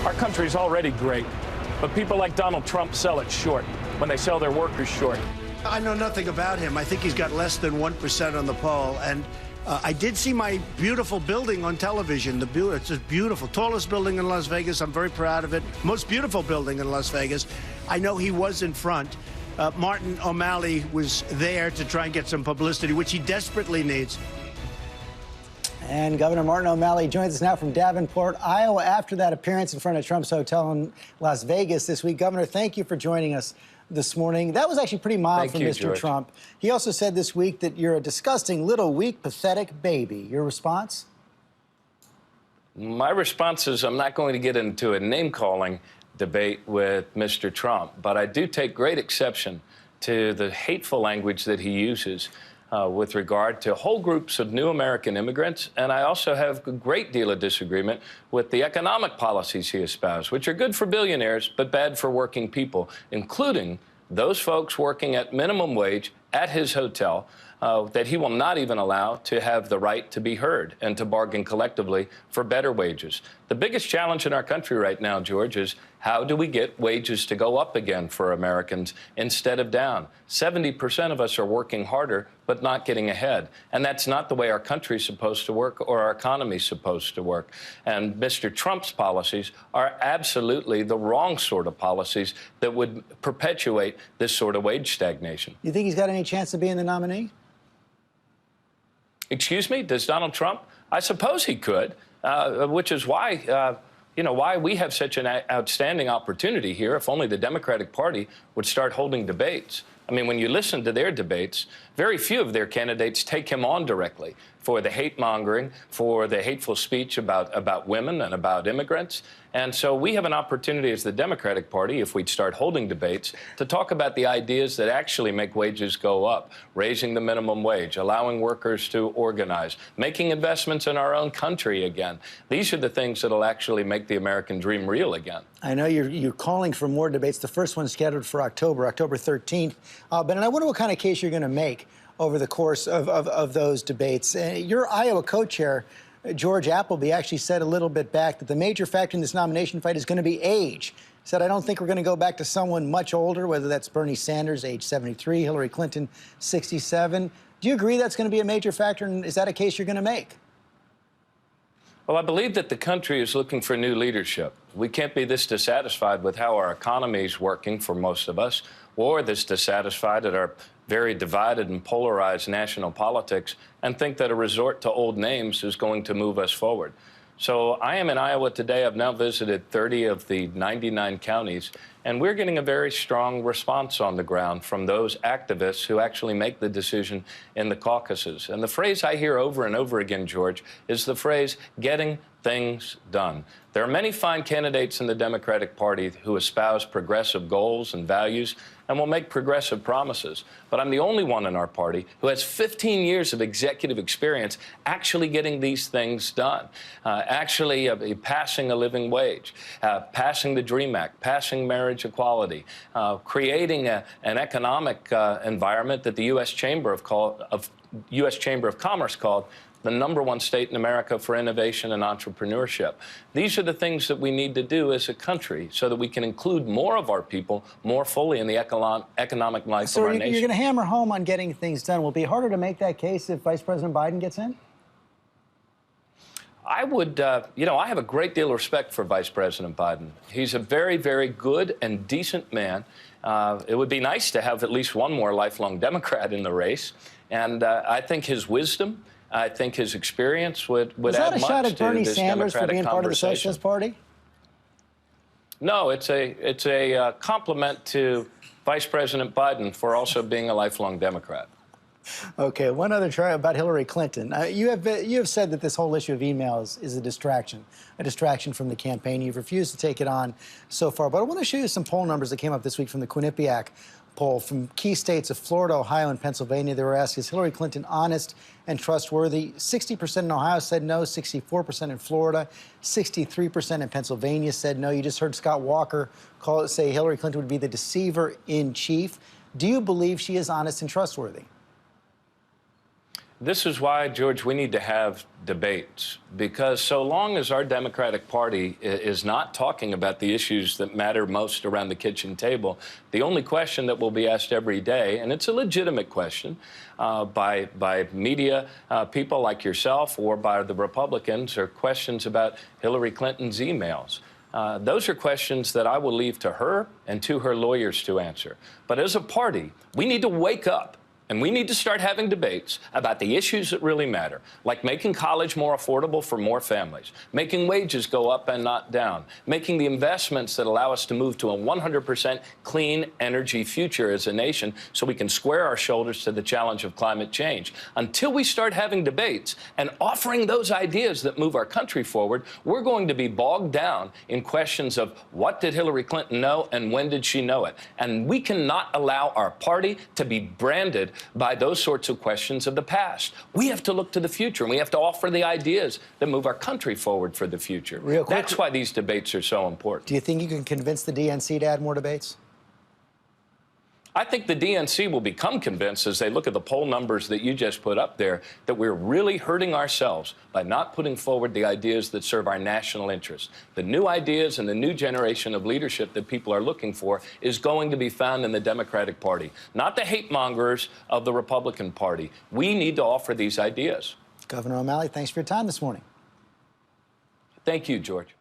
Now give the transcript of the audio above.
Our country's already great, but people like Donald Trump sell it short when they sell their workers short. I know nothing about him. I think he's got less than 1% on the poll. And I did see my beautiful building on television. It's just beautiful. Tallest building in Las Vegas. I'm very proud of it. Most beautiful building in Las Vegas. I know he was in front. Martin O'Malley was there to try and get some publicity, which he desperately needs. And Governor Martin O'Malley joins us now from Davenport, Iowa, after that appearance in front of Trump's hotel in Las Vegas this week. Governor, thank you for joining us this morning. That was actually pretty mild from Mr. Trump. He also said this week that you're a disgusting, little, weak, pathetic baby. Your response? My response is I'm not going to get into a name-calling debate with Mr. Trump, but I do take great exception to the hateful language that he uses with regard to whole groups of new American immigrants. And I also have a great deal of disagreement with the economic policies he espoused, which are good for billionaires, but bad for working people, including those folks working at minimum wage at his hotel that he will not even allow to have the right to be heard and to bargain collectively for better wages. The biggest challenge in our country right now, George, is how do we get wages to go up again for Americans instead of down? 70% of us are working harder but not getting ahead. And that's not the way our country's supposed to work or our economy's supposed to work. And Mr. Trump's policies are absolutely the wrong sort of policies that would perpetuate this sort of wage stagnation. You think he's got any chance of being the nominee? Excuse me? Does Donald Trump? I suppose he could, which is why, why we have such an outstanding opportunity here. If only the Democratic Party would start holding debates. I mean, when you listen to their debates, very few of their candidates take him on directly for the hate mongering, for the hateful speech about women and about immigrants. And so we have an opportunity as the Democratic Party, if we'd start holding debates, to talk about the ideas that actually make wages go up, raising the minimum wage, allowing workers to organize, making investments in our own country again. These are the things that will actually make the American dream real again. I know you're calling for more debates. The first one's scheduled for October 13th. But I wonder what kind of case you're going to make over the course of those debates. Your Iowa co-chair, George Appleby, actually said a little bit back that the major factor in this nomination fight is going to be age. He said, I don't think we're going to go back to someone much older, whether that's Bernie Sanders, age 73, Hillary Clinton, 67. Do you agree that's going to be a major factor, and is that a case you're going to make? Well, I believe that the country is looking for new leadership. We can't be this dissatisfied with how our economy is working for most of us, or this dissatisfied at our very divided and polarized national politics and think that a resort to old names is going to move us forward. So I am in Iowa today. I've now visited 30 of the 99 counties, and we're getting a very strong response on the ground from those activists who actually make the decision in the caucuses. And the phrase I hear over and over again, George, is the phrase, getting things done. There are many fine candidates in the Democratic Party who espouse progressive goals and values and will make progressive promises. But I'm the only one in our party who has 15 years of executive experience actually getting these things done, actually passing a living wage, passing the DREAM Act, passing marriage equality, creating an economic environment that the U.S. Chamber of Commerce called the #1 state in America for innovation and entrepreneurship. These are the things that we need to do as a country so that we can include more of our people more fully in the economic life of our nation. So you're going to hammer home on getting things done. Will it be harder to make that case if Vice President Biden gets in? I would, I have a great deal of respect for Vice President Biden. He's a very, very good and decent man. It would be nice to have at least one more lifelong Democrat in the race. And I think his wisdom, I think his experience would add much to this Democratic conversation. Is that a shot at Bernie Sanders for being part of the Socialist Party? No, it's a compliment to Vice President Biden for also being a lifelong Democrat. Okay, one other try about Hillary Clinton. You have said that this whole issue of emails is a distraction from the campaign. You've refused to take it on so far. But I want to show you some poll numbers that came up this week from the Quinnipiac poll from key states of Florida, Ohio, and Pennsylvania. They were asked, is Hillary Clinton honest and trustworthy? 60% in Ohio said no, 64% in Florida, 63% in Pennsylvania said no. You just heard Scott Walker say Hillary Clinton would be the deceiver in chief. Do you believe she is honest and trustworthy? This is why, George, we need to have debates, because so long as our Democratic Party is not talking about the issues that matter most around the kitchen table, the only question that will be asked every day, and it's a legitimate question, by media people like yourself or by the Republicans, are questions about Hillary Clinton's emails. Those are questions that I will leave to her and to her lawyers to answer. But as a party, we need to wake up. And we need to start having debates about the issues that really matter, like making college more affordable for more families, making wages go up and not down, making the investments that allow us to move to a 100% clean energy future as a nation so we can square our shoulders to the challenge of climate change. Until we start having debates and offering those ideas that move our country forward, we're going to be bogged down in questions of what did Hillary Clinton know and when did she know it? And we cannot allow our party to be branded by those sorts of questions of the past. We have to look to the future, and we have to offer the ideas that move our country forward for the future. Real quick, that's why these debates are so important. Do you think you can convince the DNC to add more debates? I think the DNC will become convinced as they look at the poll numbers that you just put up there that we're really hurting ourselves by not putting forward the ideas that serve our national interests. The new ideas and the new generation of leadership that people are looking for is going to be found in the Democratic Party, not the hate mongers of the Republican Party. We need to offer these ideas. Governor O'Malley, thanks for your time this morning. Thank you, George.